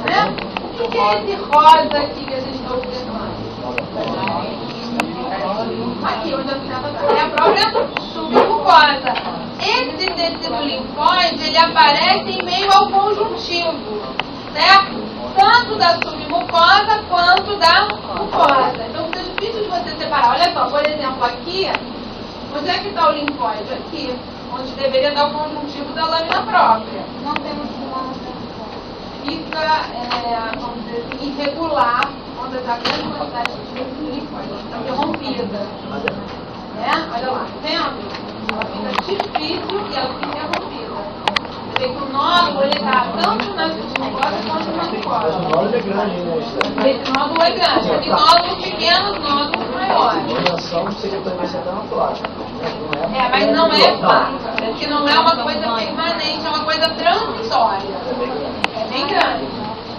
Né? O que é esse rosa aqui que a gente está observando? Aqui, onde a seta está. É a própria submucosa. Esse tecido linfóide, ele aparece em meio ao conjuntivo, certo? Tanto da submucosa quanto da mucosa. Então, fica difícil de você separar. Olha só, por exemplo, aqui, onde é que está o linfóide? Aqui, onde deveria estar o conjuntivo da lâmina própria. Não temos fica, vamos dizer assim, irregular, quando está grande quantidade de linfóide. Está interrompida. Né? Olha lá, tá vendo? Ela fica difícil e ela fica interrompida. Você vê que o nódulo está tanto na submucosa quanto na mucosa. Mas o nódulo é grande, né? Esse nódulo é grande. Tem nódulos pequenos, nódulos maiores. A iluminação seria também ser na placa. Mas não é placa. Porque não é uma coisa permanente, é uma coisa transitória. É bem grande.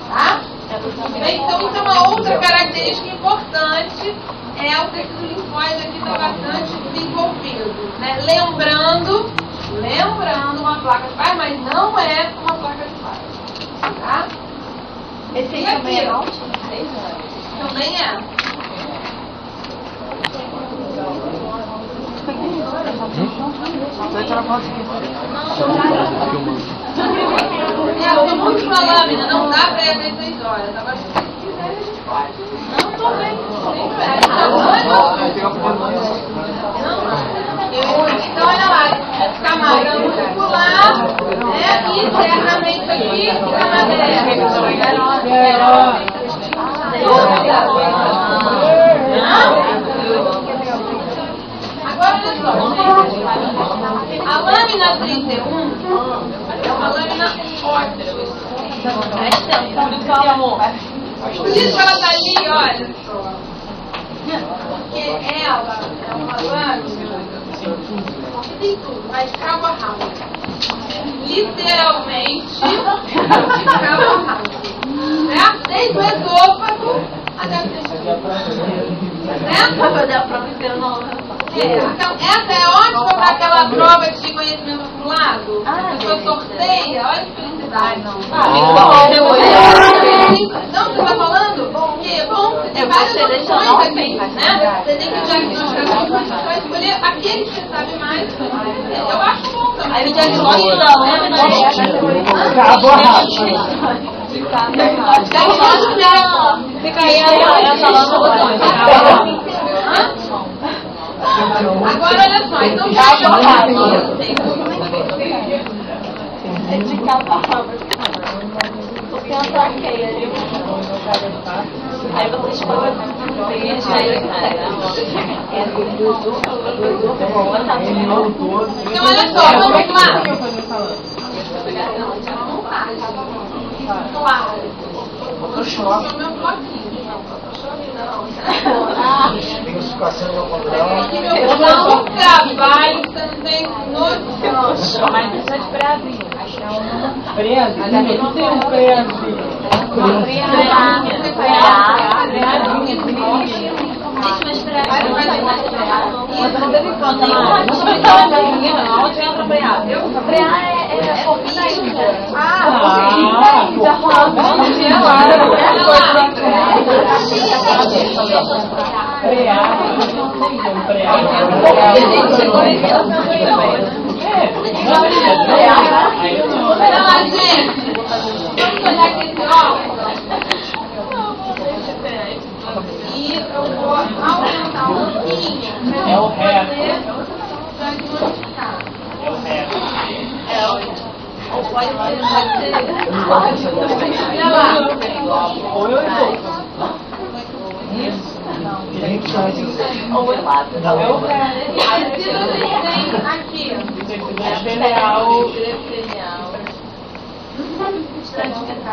Tá? Então, isso é uma outra característica importante. É o tecido linfóide aqui está bastante desenvolvido, né? Lembrando uma placa de Peyer's, mas não é uma placa de Peyer's, tá? Esse aí também é alto? Também é. Eu tô muito com a lâmina, não dá pra ir até 6 horas. Agora, se quiser, a gente pode. Não, tô bem. Então, olha lá, camada muscular, né? E internamente aqui, camada Agora, olha só, a lâmina 31 é uma lâmina ótima. Por isso ela tá ali, olha só. Porque ela é uma lâmina que tem tudo, vai de cabo a rabo. Literalmente, de cabo a rabo. Certo? Desde o esôfago até o intestino. Certo? Fazer a prova inteira na hora. Então, essa é ótima para aquela prova de conhecimento acumulado. A pessoa sorteia, olha que felicidade. Não, você está falando? Porque, bom, você tem várias opções aqui, né? Você tem que diagnosticar as opções, você vai escolher aquele que você sabe mais. Eu acho bom também. Aí o diagnóstico da lâmina é... Cabo rápido. Fica aí essa nossa botões. Agora, olha só, então já é de cabo a rabo. Tem uma traqueia ali. Aí vocês podem ver Então, olha só, vamos lá. Claro. O meu bloquinho. Que meu não trabalho, você não tem noção. Mas isso é de bravinho. Preso? Mas aqui não tem um preso. Deixa eu esperar. Isso não deve conta mais. Onde entra preá? Preá é fofinho ainda. Olha lá, gente. Vamos olhar aqui esse óculos. E eu vou aumentar um pouquinho para poder diagnosticar. É o resto. Pode ser. Olha lá. Ou é lá. O tecido vocês têm aqui. Estratificado.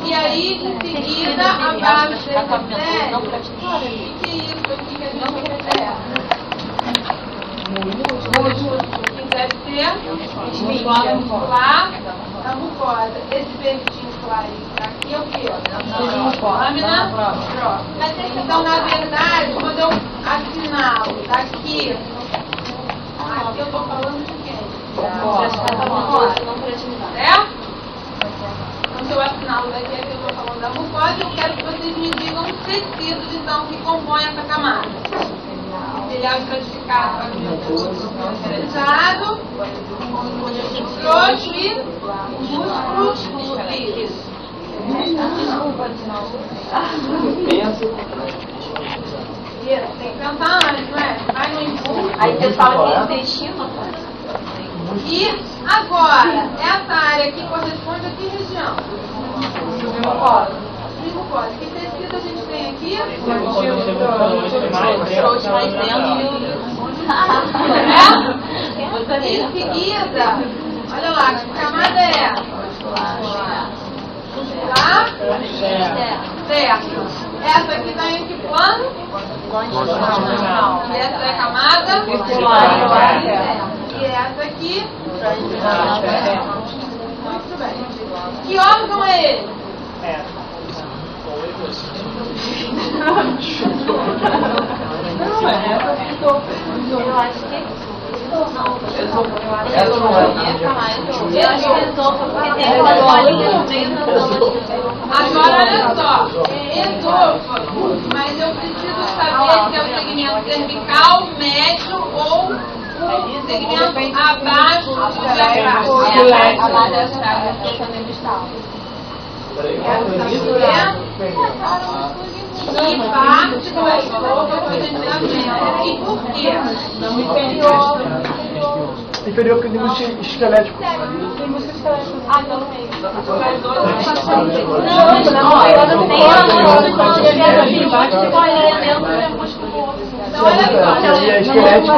E aí, em seguida, abaixo desse sério, o que é isso aqui que a gente observa? Músculo, que deve ser muscular da mucosa. Esse verdinho clarinho aqui é o quê? Lâmina própria. Então, na verdade, quando eu assinar imaginá-lo daqui. Aqui eu estou falando de quem? Certo? Então, se eu assiná-lo daqui, aqui eu estou falando da mucosa, eu quero que vocês me digam os tecidos, então, que compõem essa camada. Epitelial estratificado, fragmentado, grosso e músculo líquido. Tem que cantar antes, não é? Vai no impulso. Aí você fala que é intestino. E agora, essa área aqui corresponde a que região? Mucosa. Que tecido a gente tem aqui? Trouxe mais dentro. Em seguida, olha lá, que camada é essa? Muscular? Certo. Essa aqui está em que plano? E essa é a camada? Muscular. E essa aqui? Muito bem. Que órgão é ele? Eu acho que agora olha só, esôfago, mas eu preciso saber se é o segmento cervical, médio ou o segmento abaixo do diafragma. E parte do esôfago a gente já vê. E por quê? Inferior que o músculo esquelético. Ah, então no meio. Então, olha só. Esquelético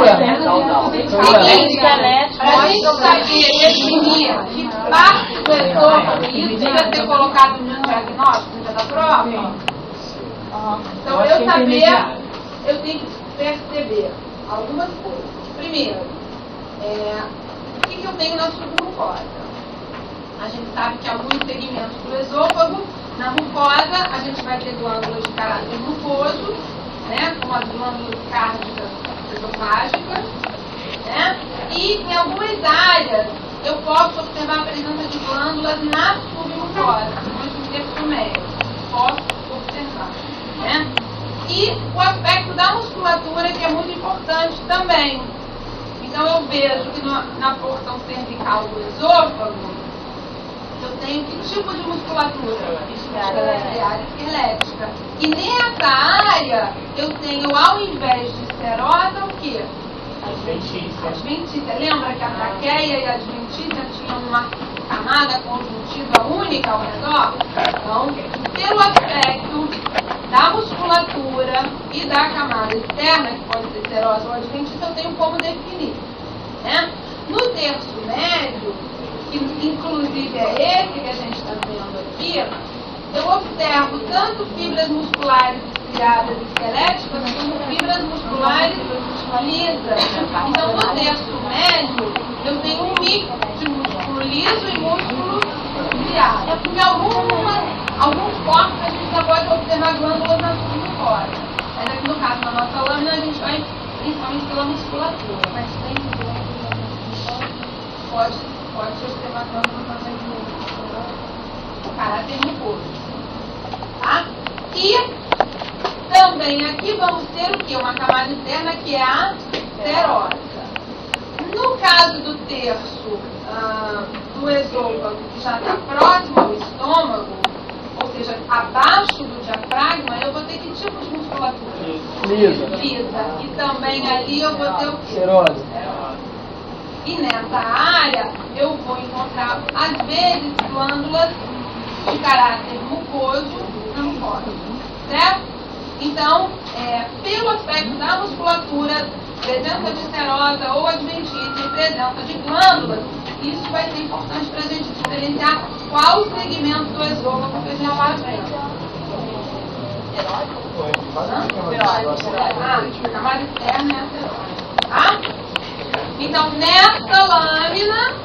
Seguinte, a gente sabia definir que parte do esôfago, isso devia ser colocado no diagnóstico, no dia da prova. Então, eu tenho que perceber algumas coisas. Primeiro, o que eu tenho na submucosa? A gente sabe que alguns segmentos do esôfago, na mucosa, a gente vai ter glândulas de caráter mucoso, né, como as glândulas cárdicas esofágicas, né, e em algumas áreas eu posso observar a presença de glândulas na submucosa, no terço médio. Posso observar. Né? E o aspecto da musculatura, que é muito importante também. Então eu vejo que na porção cervical do esôfago eu tenho que tipo de musculatura? Área esquelética. E nessa área eu tenho, ao invés de esterose, o quê? Adventícia. Lembra que a traqueia e a adventícia tinham uma camada conjuntiva única ao redor? Então, pelo aspecto da musculatura e da camada externa, que pode ser esterose ou adventícia, eu tenho como definir. Né? No terço médio, que inclusive é esse que a gente está vendo aqui, eu observo tanto fibras musculares estriadas esqueléticas como fibras musculares lisas. Então, no terço médio, eu tenho um mix de músculo liso e músculo estriado. É porque alguns corpos a gente só pode observar glândulas na submucosa. Mas aqui no caso da nossa lâmina, a gente vai principalmente pela musculatura. Mas tem pode observar glândulas na submucosa. O caráter mucoso. Tá? E também aqui vamos ter o que? Uma camada externa que é a serosa. No caso do terço do esôfago, que já está próximo ao estômago, ou seja, abaixo do diafragma, eu vou ter que tipo de musculatura? Lisa. E também ali eu vou ter o quê? Serosa. E nessa área eu vou encontrar, às vezes, glândulas de caráter mucoso na mucosa. Certo? Então, pelo aspecto da musculatura, presença de esterose ou adventícia e presença de glândulas, isso vai ser importante para a gente diferenciar qual o segmento do esôfago que a gente está vendo. A camada externa é a serose. Tá? Então, nessa lâmina,